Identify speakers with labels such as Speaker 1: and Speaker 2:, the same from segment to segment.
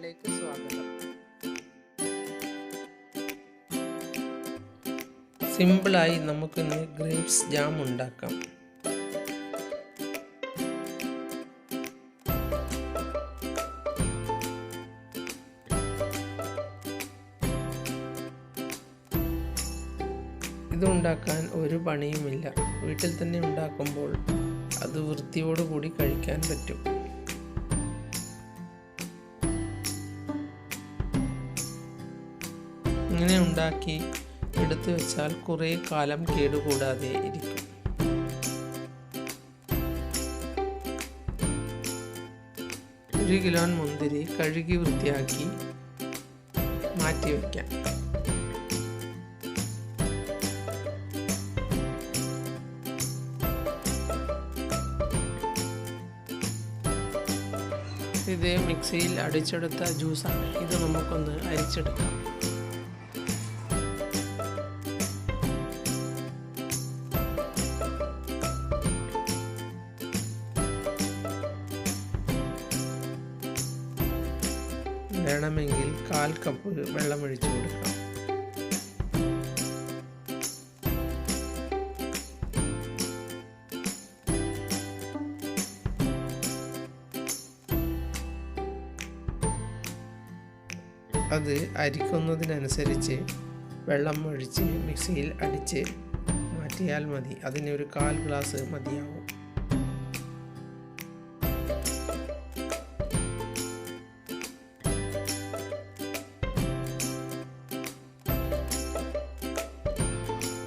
Speaker 1: ചാനലിലേക്ക് സ്വാഗതം. സിമ്പിളായി നമുക്കിന്ന് ഗ്രേപ്സ് ജാം ഉണ്ടാക്കാം. ഇതുണ്ടാക്കാൻ ഒരു പണിയുമില്ല. വീട്ടിൽ തന്നെ ഉണ്ടാക്കുമ്പോൾ അത് വൃത്തിയോടുകൂടി കഴിക്കാൻ പറ്റും. ഇങ്ങനെ ഉണ്ടാക്കി എടുത്തു വെച്ചാൽ കുറേ കാലം കേടുകൂടാതെ ഇരിക്കും. ഒരു കിലോ മുന്തിരി കഴുകി വൃത്തിയാക്കി മാറ്റി വയ്ക്കാം. ഇത് മിക്സിയിൽ അടിച്ചെടുത്ത ജ്യൂസാണ്. ഇത് നമുക്കൊന്ന് അരിച്ചെടുക്കാം. വേണമെങ്കിൽ 1/4 കപ്പ് വെള്ളമൊഴിച്ചു കൊടുക്കാം. അത് അരിക്കുന്നതിനനുസരിച്ച് വെള്ളം ഒഴിച്ച് മിക്സിയിൽ അടിച്ച് മാറ്റിയാൽ മതി. അതിനൊരു 1/4 ഗ്ലാസ് മതിയാവും.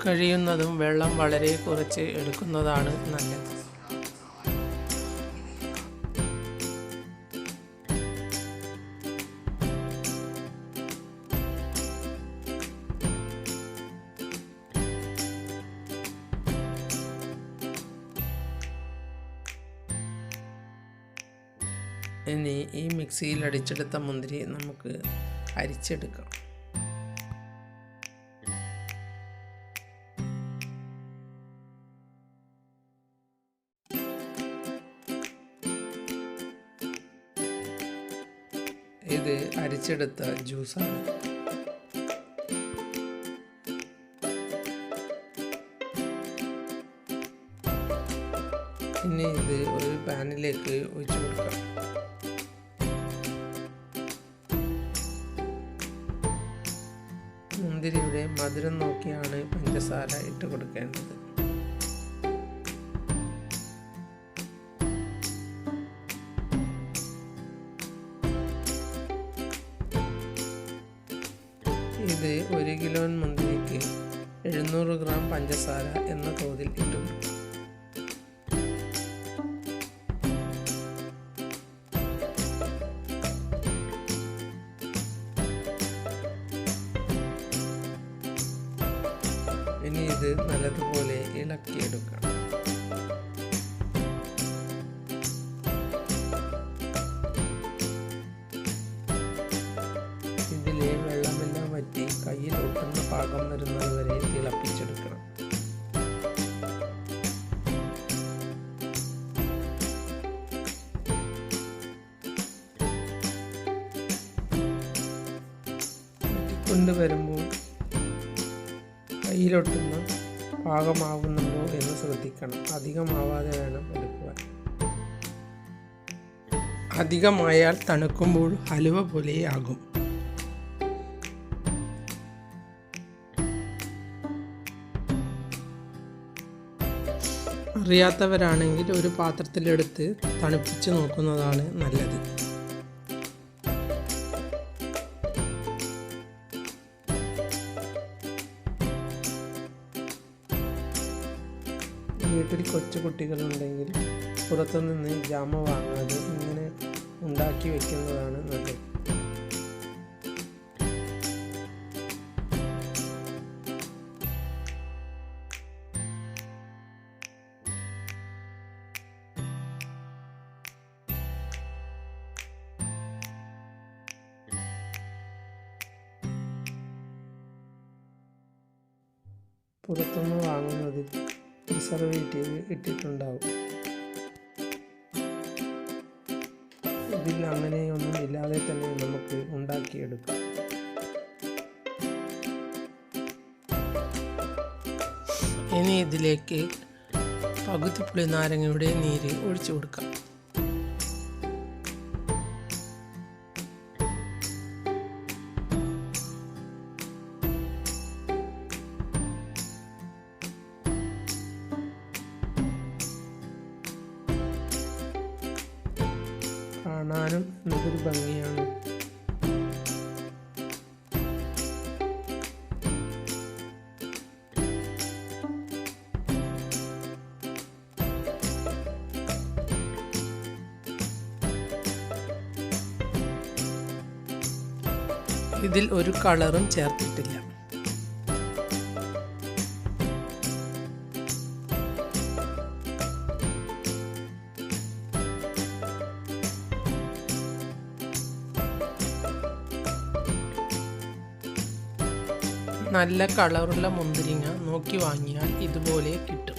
Speaker 1: കഴിയുന്നതും വെള്ളം വളരെ കുറച്ച് എടുക്കുന്നതാണ് നല്ലത്. ഇനി ഈ മിക്സിയിൽ അടിച്ചെടുത്ത മുന്തിരി നമുക്ക് അരിച്ചെടുക്കാം. ഇത് അരിച്ചെടുത്ത ജ്യൂസാണ്. ഇനി ഇത് ഒരു പാനിലേക്ക് ഒഴിച്ചു കൊടുക്കാം. മുന്തിരിയുടെ മധുരം നോക്കിയാണ് പഞ്ചസാര ഇട്ട് കൊടുക്കേണ്ടത്. ഇത് 1 കിലോ മുന്തിരിക്ക് 700 ഗ്രാം പഞ്ചസാര എന്ന തോതിൽ ഇട്ട് കൊടുക്കാം. ഇനി ഇത് നല്ലതുപോലെ ഇളക്കിയെടുക്കാം. ഇതിലെ വെള്ളമെല്ലാം വറ്റി കയ്യിൽ ഒട്ടുന്ന പാകം വരുന്നത് വരെ തിളപ്പിച്ചെടുക്കണം. കൊണ്ടുവരുമ്പോൾ കയ്യിലൊട്ടുന്ന പാകമാകുന്നുണ്ടോ എന്ന് ശ്രദ്ധിക്കണം. അധികമാവാതെ വേണം എടുക്കുവാൻ. അധികമായാൽ തണുക്കുമ്പോൾ ഹലുവ പോലെയാകും. അറിയാത്തവരാണെങ്കിൽ ഒരു പാത്രത്തിലെടുത്ത് തണുപ്പിച്ച് നോക്കുന്നതാണ് നല്ലത്. വീട്ടിൽ കൊച്ചു കുട്ടികളുണ്ടെങ്കിൽ പുറത്തുനിന്ന് ജാമ വാങ്ങാതെ ഇങ്ങനെ ഉണ്ടാക്കി വയ്ക്കുന്നതാണ് നല്ലത്. പുറത്തുനിന്ന് വാങ്ങുന്നത് പ്രിസർവേറ്റീവ് ഇട്ടിട്ടുണ്ടാവും. ഇതിൽ അങ്ങനെയൊന്നും ഇല്ലാതെ തന്നെ നമുക്ക് ഉണ്ടാക്കിയെടുക്കാം. ഇനി ഇതിലേക്ക് പകുതി പുളി നാരങ്ങയുടെ നീര് ഒഴിച്ചു കൊടുക്കാം. കാണാനും എന്തൊരു ഭംഗിയാണ്. ഇതിൽ ഒരു കളറും ചേർത്തിട്ടില്ല. നല്ല കളറുള്ള മുന്തിരിങ്ങ നോക്കി വാങ്ങിയാൽ ഇതുപോലെ കിട്ടും.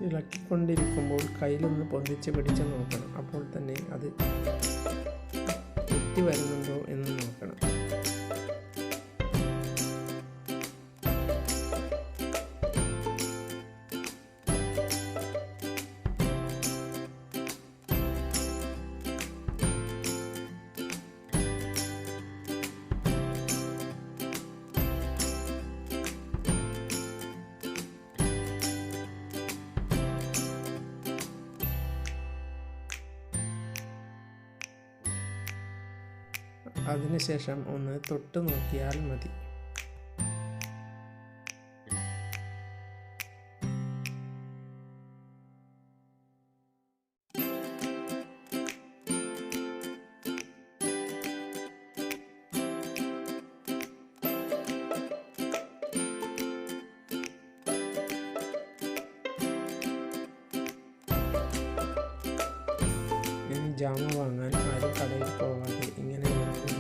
Speaker 1: ഇളക്കിക്കൊണ്ടിരിക്കുമ്പോൾ കയ്യിലൊന്ന് പൊന്തിച്ച് പിടിച്ച് നോക്കണം. അപ്പോൾ തന്നെ അത് തെറ്റി വരുന്നുണ്ടോ എന്ന് നോക്കണം. അതിനുശേഷം ഒന്ന് തൊട്ട് നോക്കിയാൽ മതി. ഇനി ജാമ വാങ്ങാൻ ആരും കടയിൽ പോകാതെ ഇങ്ങനെ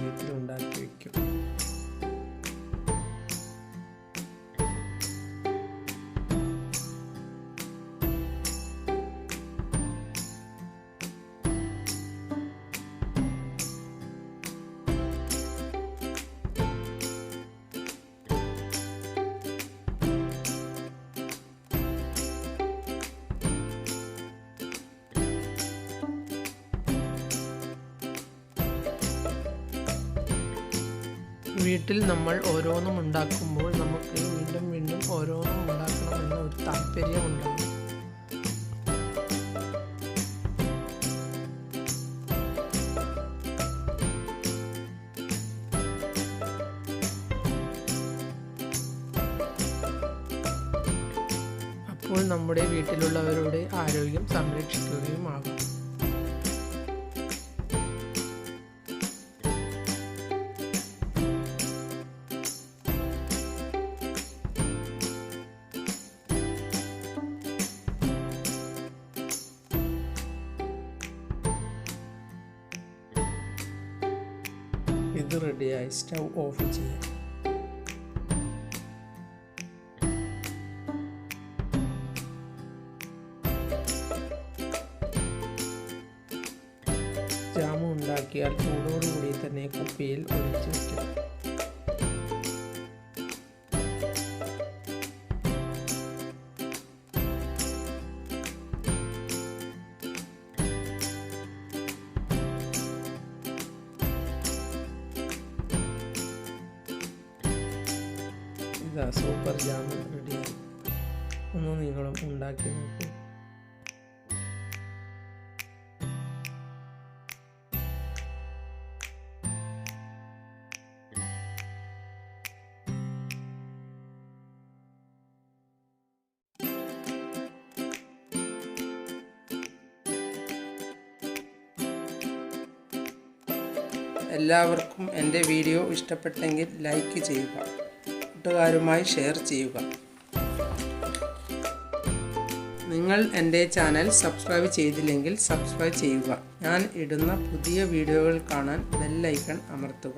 Speaker 1: വീട്ടിലുണ്ടാക്കി വയ്ക്കും. വീട്ടിൽ നമ്മൾ ഓരോന്നും ഉണ്ടാക്കുമ്പോൾ നമുക്ക് വീണ്ടും വീണ്ടും ഓരോന്നും ഉണ്ടാക്കണമെന്ന ഒരു താല്പര്യമുണ്ടാകും. അപ്പോൾ നമ്മുടെ വീട്ടിലുള്ളവരുടെ ആരോഗ്യം സംരക്ഷിക്കുകയും ആകും. ഇത് റെഡിയായി. സ്റ്റൗ ഓഫ് ചെയ്യാം. ജാമു ഉണ്ടാക്കിയാൽ ചൂടോടുകൂടി തന്നെ കുപ്പിയിൽ ഒഴിച്ച് വയ്ക്കാം. ഇതാ സൂപ്പർ ജാമു റെഡിയായി. ഒന്ന് നിങ്ങളും ഉണ്ടാക്കി നോക്കൂ. എല്ലാവർക്കും എൻ്റെ വീഡിയോ ഇഷ്ടപ്പെട്ടെങ്കിൽ ലൈക്ക് ചെയ്യുക, കൂട്ടുകാരുമായി ഷെയർ ചെയ്യുക. നിങ്ങൾ എൻ്റെ ചാനൽ സബ്സ്ക്രൈബ് ചെയ്തില്ലെങ്കിൽ സബ്സ്ക്രൈബ് ചെയ്യുക. ഞാൻ ഇടുന്ന പുതിയ വീഡിയോകൾ കാണാൻ ബെൽ ഐക്കൺ അമർത്തുക.